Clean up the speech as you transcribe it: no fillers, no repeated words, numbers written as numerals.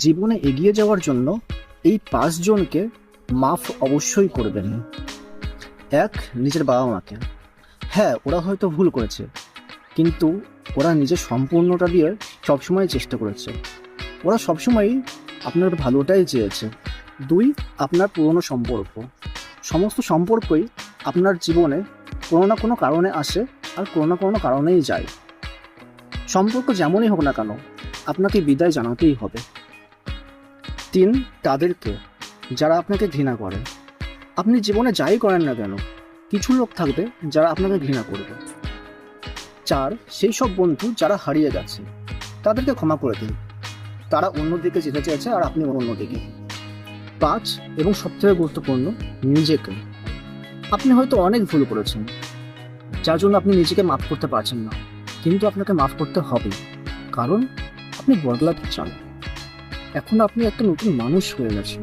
জীবনে এগিয়ে যাওয়ার জন্য এই ৫ জনকে মাফ অবশ্যই করবেন। ১, নিজের বাবা মাকে। হ্যাঁ, ওরা হয়তো ভুল করেছে, কিন্তু ওরা নিজের সম্পূর্ণটা দিয়ে সবসময় চেষ্টা করেছে। ওরা সবসময়ই আপনার ভালোটাই চেয়েছে। ২, আপনার পুরনো সম্পর্ক। সমস্ত সম্পর্কই আপনার জীবনে কোনো না কোনো কারণে আসে আর কোনো না কোনো কারণেই যায়। সম্পর্ক যেমনই হোক না কেন, আপনাকে বিদায় জানাতেই হবে। ৩, তাদেরকে যারা আপনাকে ঘৃণা করে। আপনি জীবনে যাই করেন না কেন, কিছু লোক থাকবে যারা আপনাকে ঘৃণা করবে। ৪, সেই সব বন্ধু যারা হারিয়ে গেছে, তাদেরকে ক্ষমা করে দিন। তারা অন্যদিকে যেতে চেয়েছে আর আপনি অন্যদিকে। ৫, এবং সবথেকে গুরুত্বপূর্ণ, নিজেকে। আপনি হয়তো অনেক ভুল করেছেন, যার জন্য আপনি নিজেকে মাফ করতে পারছেন না, কিন্তু আপনাকে মাফ করতে হবে, কারণ আপনি বদলাতে চান। এখন আপনি একটা নতুন মানুষ হয়ে গেছেন।